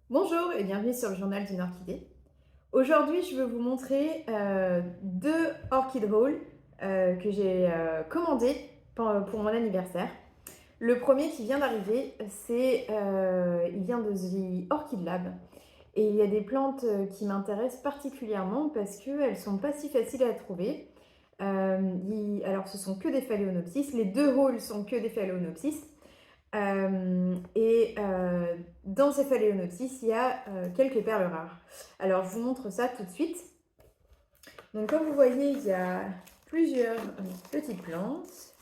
Bonjour et bienvenue sur le journal d'une orchidée. Aujourd'hui, je veux vous montrer deux orchid hauls que j'ai commandés pour mon anniversaire. Le premier qui vient d'arriver, il vient de The Orchid Lab. Et il y a des plantes qui m'intéressent particulièrement parce qu'elles ne sont pas si faciles à trouver. Alors, ce sont que des phalaenopsis. Les deux hauls sont que des phalaenopsis. Dans ces phalaenopsis, il y a quelques perles rares. Alors, je vous montre ça tout de suite. Donc, comme vous voyez, il y a plusieurs petites plantes.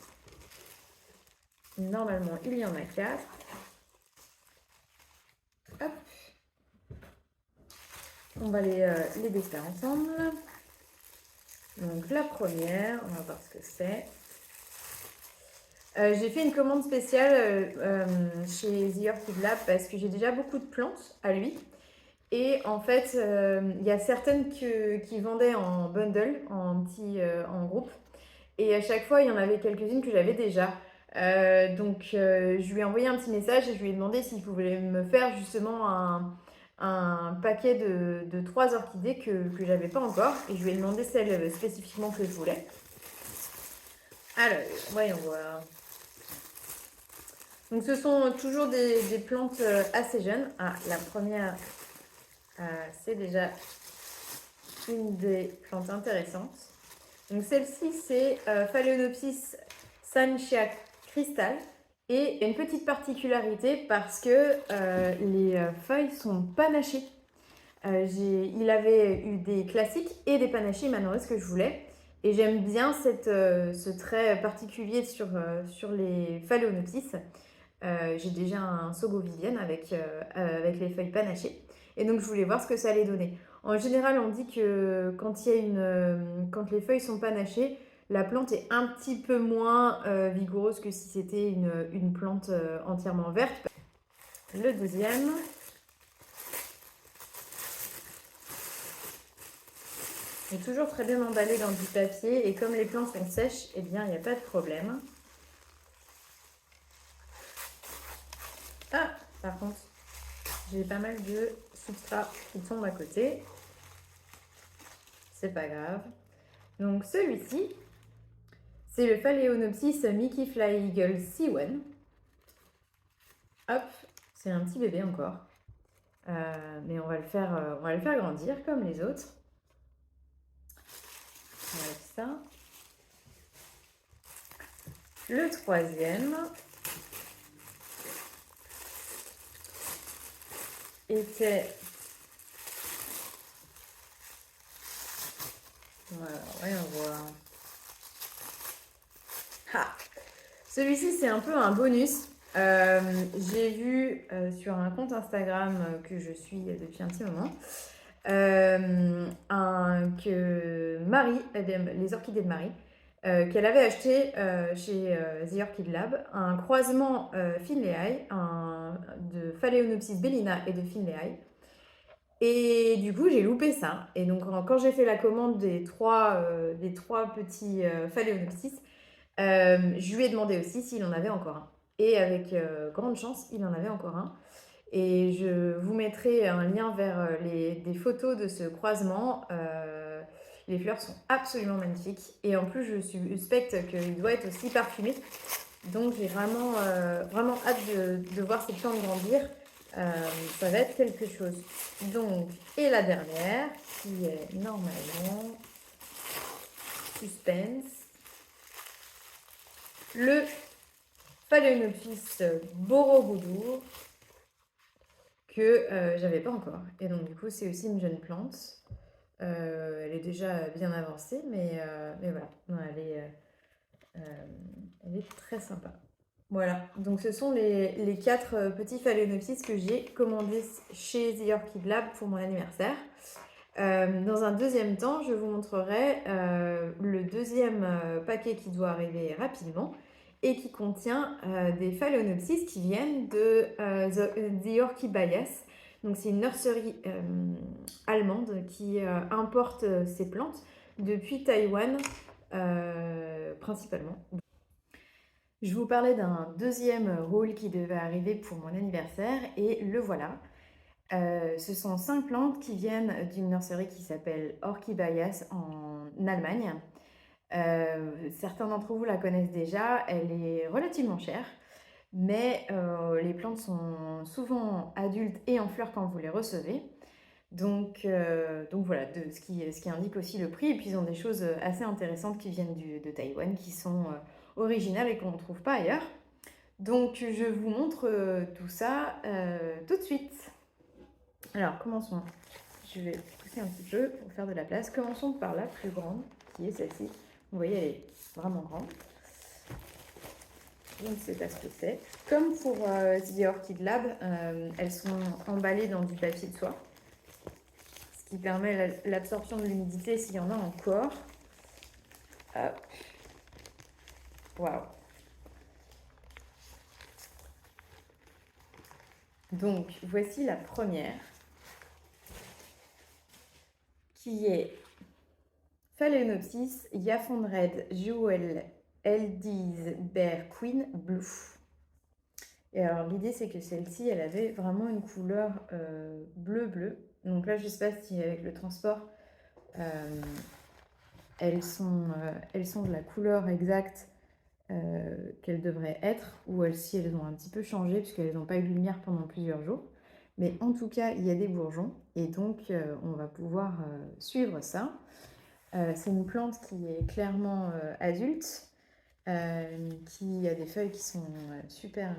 Normalement, il y en a 4. Hop. On va les défaire ensemble. Donc, la première, on va voir ce que c'est. J'ai fait une commande spéciale chez The Orchid Lab parce que j'ai déjà beaucoup de plantes à lui. Et en fait, il y a certaines qui vendaient en bundle, en groupe. Et à chaque fois, il y en avait quelques-unes que j'avais déjà. Je lui ai envoyé un petit message et je lui ai demandé s'il pouvait me faire justement un paquet de 3 orchidées que j'avais pas encore. Et je lui ai demandé celle spécifiquement que je voulais. Alors, voyons voir. Donc, ce sont toujours des plantes assez jeunes. Ah, la première, c'est déjà une des plantes intéressantes. Donc celle-ci, c'est Phalaenopsis Sanchia Crystal. Et il y a une petite particularité parce que les feuilles sont panachées. Il avait eu des classiques et des panachés, maintenant ce que je voulais. Et j'aime bien ce trait particulier sur les Phalaenopsis. J'ai déjà un Sogovivienne avec les feuilles panachées. Et donc je voulais voir ce que ça allait donner. En général, on dit que quand les feuilles sont panachées, la plante est un petit peu moins vigoureuse que si c'était une plante entièrement verte. Le deuxième est toujours très bien emballé dans du papier et comme les plantes sont sèches, eh bien il n'y a pas de problème. Ah, par contre, j'ai pas mal de substrat qui tombent à côté. C'est pas grave. Donc celui-ci, c'est le Phalaenopsis Mickey Fly Eagle C1. Hop, c'est un petit bébé encore. Mais on va le faire grandir comme les autres. Avec ça. Le troisième était... Voilà, voyons voir. Ah, celui-ci, c'est un peu un bonus. J'ai vu sur un compte Instagram que je suis depuis un petit moment que Marie, les orchidées de Marie, qu'elle avait acheté chez The Orchid Lab, un croisement Finlay de Phalaenopsis bellina et de Finlay. Et du coup, j'ai loupé ça. Et donc, quand j'ai fait la commande des trois petits Phalaenopsis, je lui ai demandé aussi s'il en avait encore un. Et avec grande chance, il en avait encore un. Et je vous mettrai un lien vers des photos de ce croisement. Les fleurs sont absolument magnifiques. Et en plus, je suspecte qu'il doit être aussi parfumé. Donc j'ai vraiment hâte de voir ces plantes grandir. Ça va être quelque chose. Donc, et la dernière, qui est normalement suspense. Le Phalaenopsis Borobudur que j'avais pas encore. Et donc du coup, c'est aussi une jeune plante. Elle est déjà bien avancée, mais voilà, non, elle est très sympa. Voilà, donc ce sont les 4 petits phalaenopsis que j'ai commandés chez The Orchid Lab pour mon anniversaire. Dans un deuxième temps, je vous montrerai le deuxième paquet qui doit arriver rapidement et qui contient des phalaenopsis qui viennent de The Orchid Bias. Donc c'est une nurserie allemande qui importe ces plantes depuis Taïwan principalement. Je vous parlais d'un deuxième haul qui devait arriver pour mon anniversaire et le voilà. Ce sont 5 plantes qui viennent d'une nurserie qui s'appelle Orchidbayas en Allemagne. Certains d'entre vous la connaissent déjà, elle est relativement chère, mais les plantes sont souvent adultes et en fleurs quand vous les recevez. Donc voilà, ce qui indique aussi le prix. Et puis ils ont des choses assez intéressantes qui viennent de Taïwan, qui sont originales et qu'on ne trouve pas ailleurs. Donc je vous montre tout ça tout de suite. Alors commençons. Je vais pousser un petit peu pour faire de la place. Commençons par la plus grande, qui est celle-ci. Vous voyez, elle est vraiment grande. Je ne sais pas ce que c'est. Comme pour The Orchid Lab, elles sont emballées dans du papier de soie, ce qui permet l'absorption de l'humidité s'il y en a encore. Hop. Waouh. Donc, voici la première, qui est Phalaenopsis Yaphondred Jewel Eldies Bear Queen Blue. Et alors, l'idée, c'est que celle-ci, elle avait vraiment une couleur bleu-bleu. Donc là, je ne sais pas si avec le transport, elles sont de la couleur exacte qu'elles devraient être, ou si elles ont un petit peu changé, puisqu'elles n'ont pas eu de lumière pendant plusieurs jours. Mais en tout cas, il y a des bourgeons, et donc on va pouvoir suivre ça. C'est une plante qui est clairement adulte, qui a des feuilles qui sont super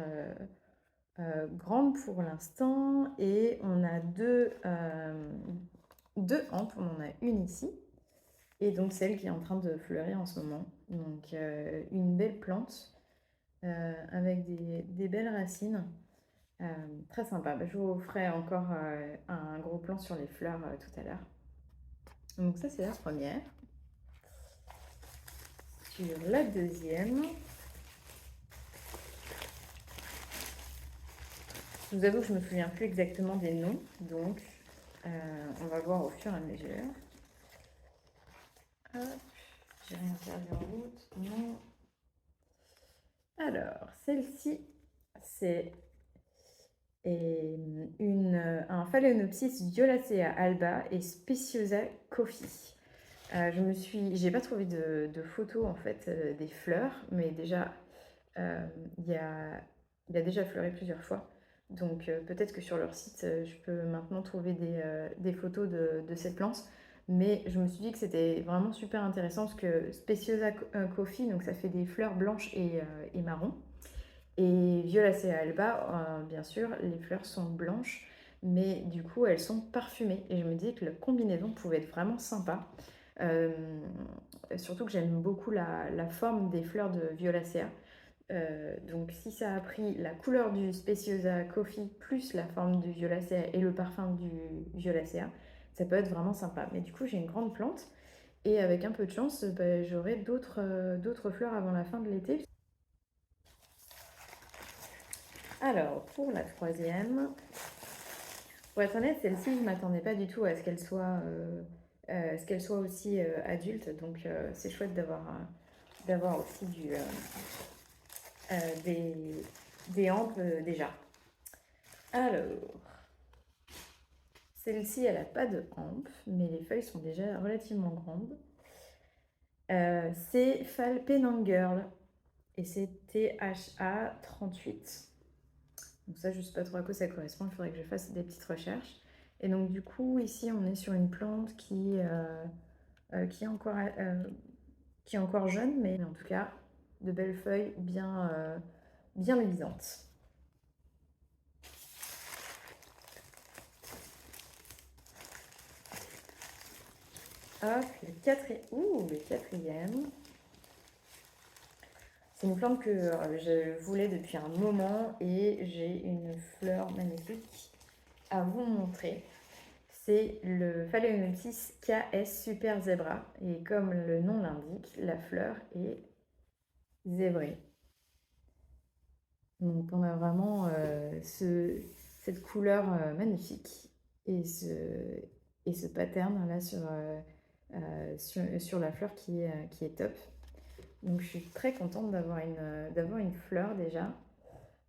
grandes pour l'instant, et on a deux hampes, on en a une ici, et donc celle qui est en train de fleurir en ce moment. Donc une belle plante avec des belles racines. Très sympa. Je vous ferai encore un gros plan sur les fleurs tout à l'heure. Donc ça, c'est la première. Sur la deuxième, je vous avoue que je ne me souviens plus exactement des noms, donc on va voir au fur et à mesure. Hop, j'ai rien perdu en route. Non. Alors, celle-ci, c'est un Phalaenopsis violacea alba et Speciosa coffee. J'ai pas trouvé de photos en fait des fleurs, mais déjà il a déjà fleuri plusieurs fois. Donc peut-être que sur leur site, je peux maintenant trouver des photos de cette plante. Mais je me suis dit que c'était vraiment super intéressant parce que Speciosa coffee, donc ça fait des fleurs blanches et marron. Et Violacea alba, bien sûr, les fleurs sont blanches, mais du coup elles sont parfumées. Et je me disais que la combinaison pouvait être vraiment sympa. Surtout que j'aime beaucoup la forme des fleurs de Violacea. Donc si ça a pris la couleur du Speciosa Coffee plus la forme du Violacea et le parfum du Violacea, ça peut être vraiment sympa. Mais du coup j'ai une grande plante et avec un peu de chance, j'aurai d'autres fleurs avant la fin de l'été. Alors pour la troisième, pour être honnête, celle-ci je ne m'attendais pas du tout à ce qu'elle soit aussi adulte. Donc c'est chouette d'avoir aussi des hampes déjà. Alors, celle-ci, elle n'a pas de hampe, mais les feuilles sont déjà relativement grandes. C'est Fall Penang Girl et c'est THA 38. Donc ça, je ne sais pas trop à quoi ça correspond, il faudrait que je fasse des petites recherches. Et donc du coup, ici, on est sur une plante qui est encore jeune, mais en tout cas, de belles feuilles bien luisantes. Hop, le quatrième. C'est une plante que je voulais depuis un moment et j'ai une fleur magnifique à vous montrer. C'est le Phalaenopsis KS Super Zebra et comme le nom l'indique, la fleur est zébrée. Donc on a vraiment cette couleur magnifique et ce pattern là sur la fleur qui est top. Donc je suis très contente d'avoir une fleur déjà.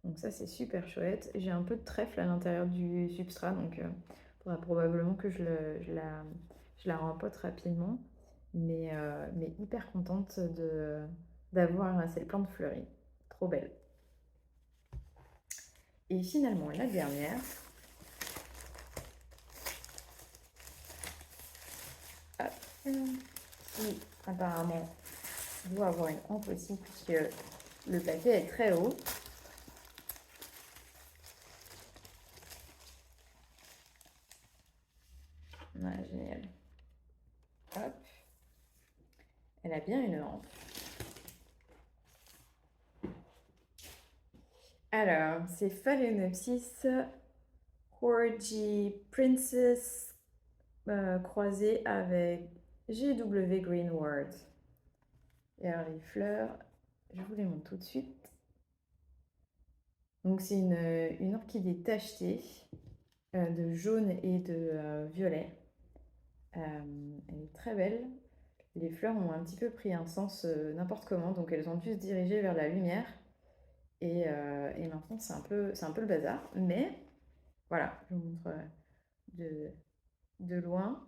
Donc ça, c'est super chouette. J'ai un peu de trèfle à l'intérieur du substrat, donc il faudra probablement que je la rempote rapidement. Mais hyper contente d'avoir cette plante fleurie. Trop belle. Et finalement, la dernière. Hop, qui apparemment doit avoir une hampe aussi, puisque le paquet est très haut. Ouais, génial. Hop. Elle a bien une hampe. Alors, c'est Phalaenopsis Horgy Princess croisé avec GW Greenward. Et alors les fleurs, je vous les montre tout de suite. Donc c'est une orchidée tachetée de jaune et de violet. Elle est très belle. Les fleurs ont un petit peu pris un sens n'importe comment, donc elles ont dû se diriger vers la lumière. Et maintenant c'est un peu le bazar. Mais voilà, je vous montre de loin.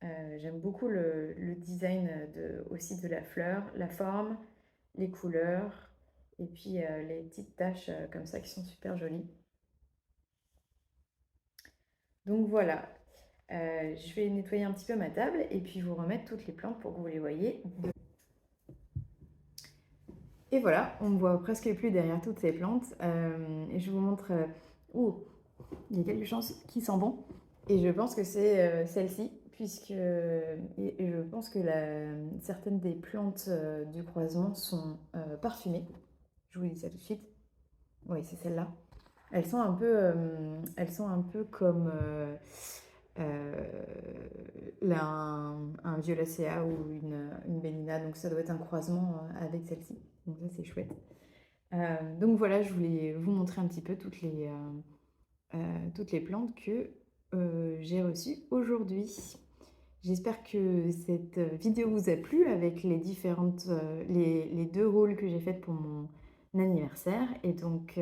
J'aime beaucoup le design aussi de la fleur, la forme, les couleurs, et puis les petites taches comme ça qui sont super jolies. Donc voilà, je vais nettoyer un petit peu ma table et puis vous remettre toutes les plantes pour que vous les voyez. Et voilà, on ne voit presque plus derrière toutes ces plantes. Et je vous montre... il y a quelque chose qui sent bon. Et je pense que c'est celle-ci, puisque et je pense que certaines des plantes du croisement sont parfumées. Je vous dis ça tout de suite. Oui, c'est celle-là. Elles sont un peu comme un violacea ou une bellina, donc ça doit être un croisement avec celle-ci. Donc ça, c'est chouette. Donc voilà, je voulais vous montrer un petit peu toutes les plantes que j'ai reçues aujourd'hui. J'espère que cette vidéo vous a plu avec les deux rôles que j'ai faites pour mon anniversaire. Et donc,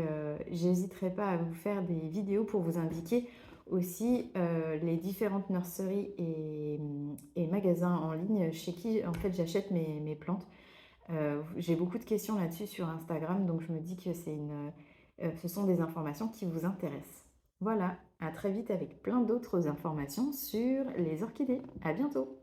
j'hésiterai pas à vous faire des vidéos pour vous indiquer aussi les différentes nurseries et magasins en ligne chez qui en fait j'achète mes plantes. J'ai beaucoup de questions là-dessus sur Instagram, donc je me dis que ce sont des informations qui vous intéressent. Voilà, à très vite avec plein d'autres informations sur les orchidées. À bientôt!